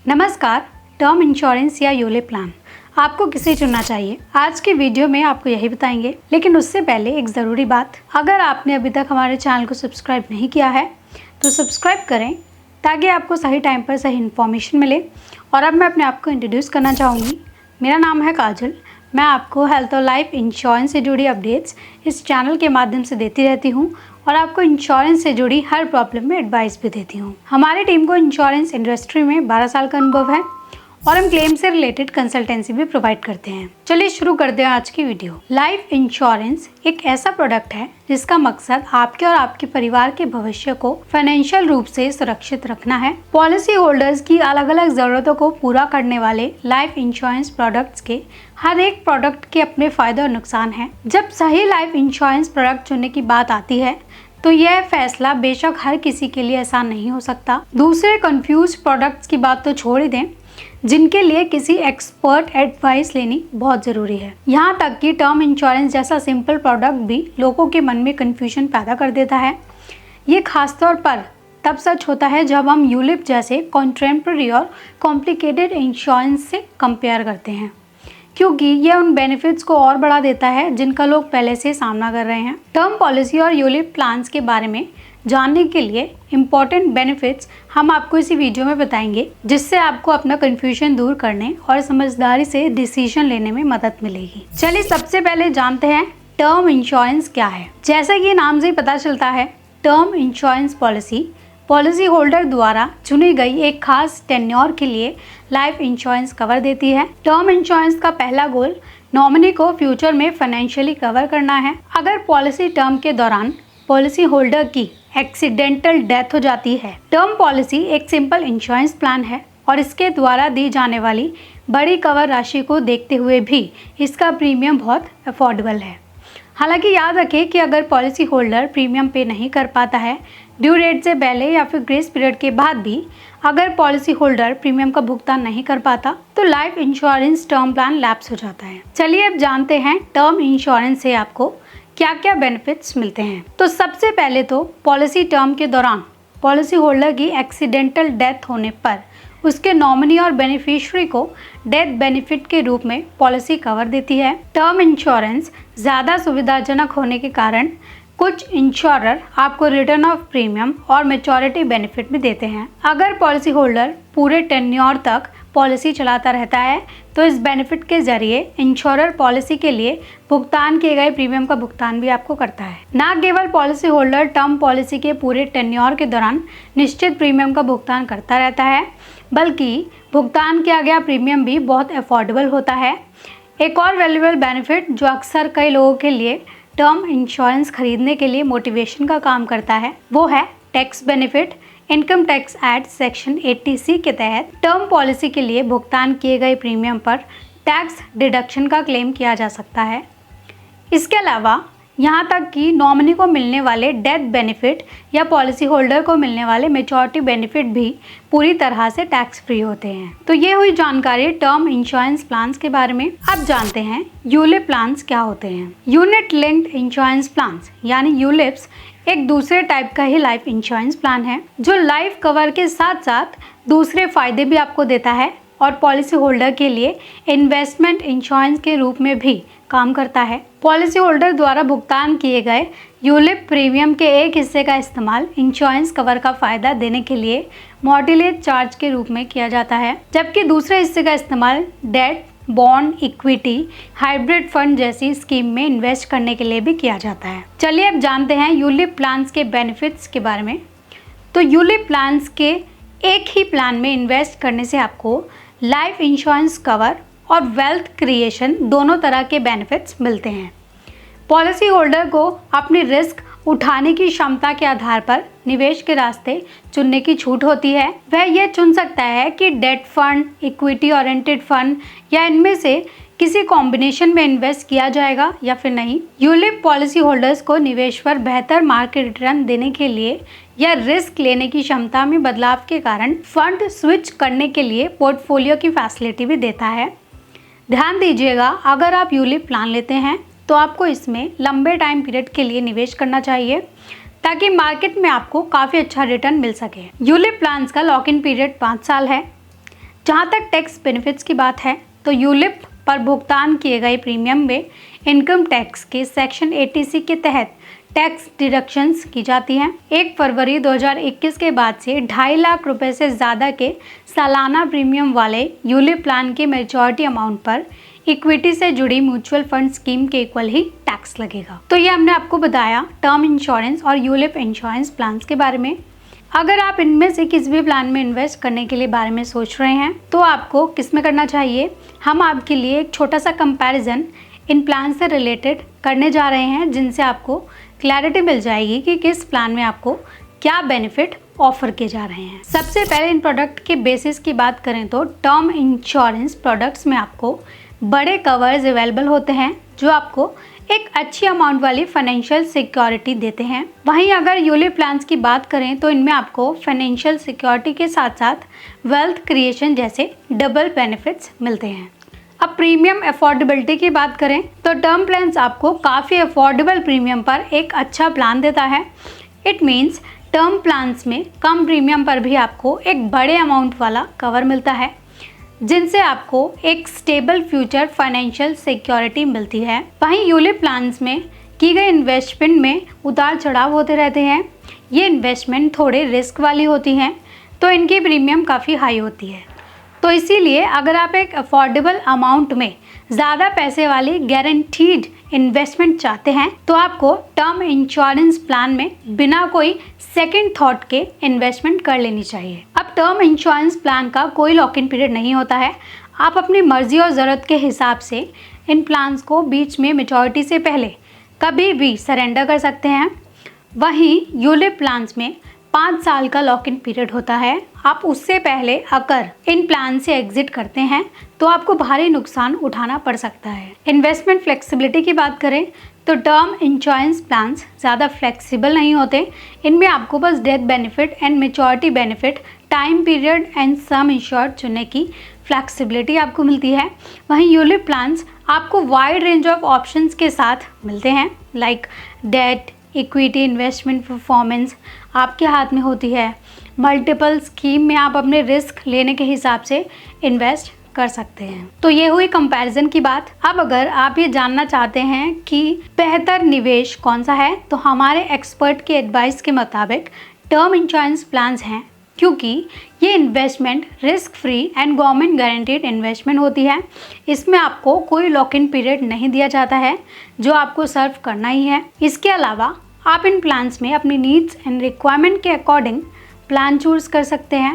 नमस्कार। Term insurance या ULIP plan आपको किसे चुनना चाहिए, आज के वीडियो में आपको यही बताएंगे। लेकिन उससे पहले एक ज़रूरी बात, अगर आपने अभी तक हमारे चैनल को सब्सक्राइब नहीं किया है तो सब्सक्राइब करें ताकि आपको सही टाइम पर सही इन्फॉर्मेशन मिले। और अब मैं अपने आप को इंट्रोड्यूस करना चाहूँगी। मेरा नाम है काजल। मैं आपको हेल्थ और लाइफ इंश्योरेंस से जुड़ी अपडेट्स इस चैनल के माध्यम से देती रहती हूँ और आपको इंश्योरेंस से जुड़ी हर प्रॉब्लम में एडवाइस भी देती हूँ। हमारी टीम को इंश्योरेंस इंडस्ट्री में 12 साल का अनुभव है और हम क्लेम से रिलेटेड कंसल्टेंसी भी प्रोवाइड करते हैं। चलिए शुरू करते हैं आज की वीडियो। लाइफ इंश्योरेंस एक ऐसा प्रोडक्ट है जिसका मकसद आपके और आपके परिवार के भविष्य को फाइनेंशियल रूप से सुरक्षित रखना है। पॉलिसी होल्डर्स की अलग अलग जरूरतों को पूरा करने वाले लाइफ इंश्योरेंस प्रोडक्ट्स के हर एक प्रोडक्ट के अपने फायदे और नुकसान हैं। जब सही लाइफ इंश्योरेंस प्रोडक्ट चुनने की बात आती है तो यह फैसला बेशक हर किसी के लिए आसान नहीं हो सकता। दूसरे कंफ्यूज प्रोडक्ट्स की बात तो छोड़ ही दें, जिनके लिए किसी एक्सपर्ट एडवाइस लेनी बहुत ज़रूरी है। यहाँ तक कि टर्म इंश्योरेंस जैसा सिंपल प्रोडक्ट भी लोगों के मन में कन्फ्यूजन पैदा कर देता है। ये खासतौर पर तब सच होता है जब हम यूलिप जैसे कॉन्टेम्पररी और कॉम्प्लिकेटेड इंश्योरेंस से कंपेयर करते हैं, क्योंकि यह उन बेनिफिट्स को और बढ़ा देता है जिनका लोग पहले से सामना कर रहे हैं। टर्म पॉलिसी और यूलिप प्लान्स के बारे में जानने के लिए इम्पोर्टेंट बेनिफिट्स हम आपको इसी वीडियो में बताएंगे, जिससे आपको अपना कंफ्यूजन दूर करने और समझदारी से डिसीजन लेने में मदद मिलेगी। चलिए सबसे पहले जानते हैं टर्म इंश्योरेंस क्या है। जैसा कि नाम से ही पता चलता है, टर्म इंश्योरेंस पॉलिसी होल्डर द्वारा चुनी गई एक खास टेन्योर के लिए लाइफ इंश्योरेंस कवर देती है। टर्म इंश्योरेंस का पहला गोल नॉमिनी को फ्यूचर में फाइनेंशियली कवर करना है। अगर पॉलिसी टर्म के दौरान पॉलिसी होल्डर की एक्सीडेंटल डेथ हो जाती है। टर्म पॉलिसी एक सिंपल इंश्योरेंस प्लान है और इसके द्वारा दी जाने वाली बड़ी कवर राशि को देखते हुए भी इसका प्रीमियम बहुत अफोर्डेबल है। हालांकि याद रखें कि अगर पॉलिसी होल्डर प्रीमियम पे नहीं कर पाता है ड्यू डेट से पहले या फिर ग्रेस पीरियड के बाद भी, अगर पॉलिसी होल्डर प्रीमियम का भुगतान नहीं कर पाता तो life insurance term plan lapse हो जाता है। चलिए अब जानते हैं टर्म इंश्योरेंस से आपको क्या क्या बेनिफिट्स मिलते हैं। तो सबसे पहले तो पॉलिसी टर्म के दौरान पॉलिसी होल्डर की एक्सीडेंटल डेथ होने पर उसके नॉमिनी और बेनिफिशियरी को डेथ बेनिफिट के रूप में पॉलिसी कवर देती है। टर्म इंश्योरेंस ज़्यादा सुविधाजनक होने के कारण कुछ इंश्योरर आपको रिटर्न ऑफ प्रीमियम और मैच्योरिटी बेनिफिट भी देते हैं। अगर पॉलिसी होल्डर पूरे टेन्योर तक पॉलिसी चलाता रहता है तो इस बेनिफिट के जरिए इंश्योरर पॉलिसी के लिए भुगतान किए गए प्रीमियम का भुगतान भी आपको करता है। न केवल पॉलिसी होल्डर टर्म पॉलिसी के पूरे टेन्योर के दौरान निश्चित प्रीमियम का भुगतान करता रहता है, बल्कि भुगतान किया गया प्रीमियम भी बहुत अफोर्डेबल होता है। एक और वैल्यूएबल बेनिफिट जो अक्सर कई लोगों के लिए टर्म इंश्योरेंस खरीदने के लिए मोटिवेशन का काम करता है, वो है tax benefit. Income tax act section 80C के तहत टर्म पॉलिसी के लिए भुगतान किए गए प्रीमियम पर टैक्स डिडक्शन का क्लेम किया जा सकता है। इसके अलावा यहाँ तक कि नॉमिनी को मिलने वाले डेथ बेनिफिट या पॉलिसी होल्डर को मिलने वाले मैच्योरिटी बेनिफिट भी पूरी तरह से टैक्स फ्री होते हैं। तो ये हुई जानकारी टर्म इंश्योरेंस प्लान्स के बारे में। अब जानते हैं यूलिप प्लान्स क्या होते हैं। यूनिट लिंक्ड इंश्योरेंस प्लान्स यानी यूलिप्स एक दूसरे टाइप का ही लाइफ इंश्योरेंस प्लान है जो लाइफ कवर के साथ साथ दूसरे फायदे भी आपको देता है और पॉलिसी होल्डर के लिए इन्वेस्टमेंट इंश्योरेंस के रूप में भी काम करता है। पॉलिसी होल्डर द्वारा भुगतान किए गए यूलिप प्रीमियम के एक हिस्से का इस्तेमाल इंश्योरेंस कवर का फायदा देने के लिए मॉर्टिलेज चार्ज के रूप में किया जाता है, जबकि दूसरे हिस्से का इस्तेमाल debt, bond, equity, hybrid fund जैसी स्कीम में इन्वेस्ट करने के लिए भी किया जाता है। चलिए अब जानते हैं यूलिप प्लान्स के बेनिफिट्स के बारे में। तो यूलिप प्लान्स के एक ही प्लान में इन्वेस्ट करने से आपको लाइफ इंश्योरेंस कवर और वेल्थ क्रिएशन दोनों तरह के बेनिफिट्स मिलते हैं। पॉलिसी होल्डर को अपनी रिस्क उठाने की क्षमता के आधार पर निवेश के रास्ते चुनने की छूट होती है। वह यह चुन सकता है कि debt fund, equity oriented fund या इनमें से किसी कॉम्बिनेशन में इन्वेस्ट किया जाएगा या फिर नहीं। यूलिप पॉलिसी होल्डर्स को निवेश पर बेहतर मार्केट रिटर्न देने के लिए या रिस्क लेने की क्षमता में बदलाव के कारण फंड स्विच करने के लिए पोर्टफोलियो की फैसिलिटी भी देता है। ध्यान दीजिएगा, अगर आप यूलिप प्लान लेते हैं तो आपको इसमें लंबे टाइम पीरियड के लिए निवेश करना चाहिए ताकि मार्केट में आपको काफ़ी अच्छा रिटर्न मिल सके। यूलिप प्लान्स का लॉक इन पीरियड 5 साल है। जहाँ तक टैक्स बेनिफिट्स की बात है तो यूलिप पर भुगतान किए गए प्रीमियम में इनकम टैक्स के सेक्शन 80C के तहत टैक्स डिडक्शंस की जाती हैं। 1 फरवरी 2021 के बाद से 2.5 लाख रुपए से ज़्यादा के सालाना प्रीमियम वाले यूलिप प्लान के मेजॉरिटी अमाउंट पर इक्विटी से जुड़ी म्यूचुअल फंड स्कीम के इक्वल ही टैक्स लगेगा। तो ये हमने आपको बताया टर्म इंश्योरेंस और यूलिप इंश्योरेंस प्लान्स के बारे में। अगर आप इनमें से किसी भी प्लान में इन्वेस्ट करने के लिए बारे में सोच रहे हैं तो आपको किस में करना चाहिए, हम आपके लिए एक छोटा सा कंपैरिजन इन प्लान से रिलेटेड करने जा रहे हैं, जिनसे आपको क्लैरिटी मिल जाएगी कि किस प्लान में आपको क्या बेनिफिट ऑफर किए जा रहे हैं। सबसे पहले इन प्रोडक्ट के बेसिस की बात करें तो टर्म इंश्योरेंस प्रोडक्ट्स में आपको बड़े कवर्स अवेलेबल होते हैं जो आपको एक अच्छी अमाउंट वाली फाइनेंशियल सिक्योरिटी देते हैं। वहीं अगर यूलिप प्लान्स की बात करें तो इनमें आपको फाइनेंशियल सिक्योरिटी के साथ साथ वेल्थ क्रिएशन जैसे डबल बेनिफिट्स मिलते हैं। अब प्रीमियम अफोर्डेबिलिटी की बात करें तो टर्म प्लान्स आपको काफ़ी अफोर्डेबल प्रीमियम पर एक अच्छा प्लान देता है। इट मीन्स टर्म प्लान्स में कम प्रीमियम पर भी आपको एक बड़े अमाउंट वाला कवर मिलता है, जिनसे आपको एक स्टेबल फ्यूचर फाइनेंशियल सिक्योरिटी मिलती है। वहीं यूलिप प्लान्स में की गई इन्वेस्टमेंट में उतार चढ़ाव होते रहते हैं। ये इन्वेस्टमेंट थोड़े रिस्क वाली होती हैं तो इनकी प्रीमियम काफ़ी हाई होती है। तो इसीलिए अगर आप एक अफोर्डेबल अमाउंट में ज़्यादा पैसे वाली गारंटीड इन्वेस्टमेंट चाहते हैं तो आपको टर्म इंश्योरेंस प्लान में बिना कोई सेकंड थॉट के इन्वेस्टमेंट कर लेनी चाहिए। अब टर्म इंश्योरेंस प्लान का कोई लॉक इन पीरियड नहीं होता है। आप अपनी मर्जी और ज़रूरत के हिसाब से इन प्लान्स को बीच में मैच्योरिटी से पहले कभी भी सरेंडर कर सकते हैं। वहीं यूलिप प्लान्स में 5 साल का लॉक इन पीरियड होता है। आप उससे पहले अगर इन प्लान से एग्जिट करते हैं तो आपको भारी नुकसान उठाना पड़ सकता है। इन्वेस्टमेंट फ्लेक्सिबिलिटी की बात करें तो टर्म इंश्योरेंस प्लान्स ज़्यादा फ्लेक्सिबल नहीं होते। इनमें आपको बस death benefit and maturity benefit, time period and sum insured चुनने की फ्लेक्सिबिलिटी आपको मिलती है। वहीं यूलिप प्लान्स आपको वाइड रेंज ऑफ ऑप्शंस के साथ मिलते हैं, like debt, equity, investment performance आपके हाथ में होती है। मल्टीपल स्कीम में आप अपने रिस्क लेने के हिसाब से इन्वेस्ट कर सकते हैं। तो ये हुई कंपैरिजन की बात। अब अगर आप ये जानना चाहते हैं कि बेहतर निवेश कौन सा है तो हमारे एक्सपर्ट के एडवाइस के मुताबिक टर्म इंश्योरेंस प्लान्स हैं, क्योंकि ये investment risk free and government guaranteed investment होती है। इसमें आपको कोई लॉक इन पीरियड नहीं दिया जाता है जो आपको सर्व करना ही है। इसके अलावा आप इन प्लान्स में अपनी नीड्स एंड रिक्वायरमेंट के अकॉर्डिंग प्लान चूज कर सकते हैं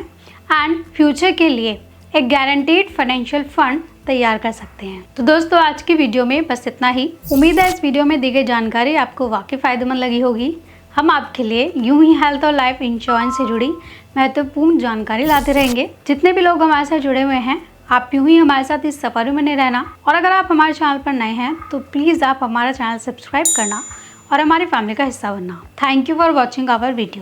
एंड फ्यूचर के लिए एक गारंटीड फाइनेंशियल फंड तैयार कर सकते हैं। तो दोस्तों आज की वीडियो में बस इतना ही। उम्मीद है इस वीडियो में दी गई जानकारी आपको वाकई फायदेमंद लगी होगी। हम आपके लिए यूं ही हेल्थ और लाइफ इंश्योरेंस से जुड़ी महत्वपूर्ण जानकारी लाते रहेंगे। जितने भी लोग हमारे साथ जुड़े हुए हैं, आप यूं ही हमारे साथ इस सफर में बने रहना। और अगर आप हमारे चैनल पर नए हैं तो प्लीज़ आप हमारा चैनल सब्सक्राइब करना और हमारी फैमिली का हिस्सा बनना। Thank you for watching our video.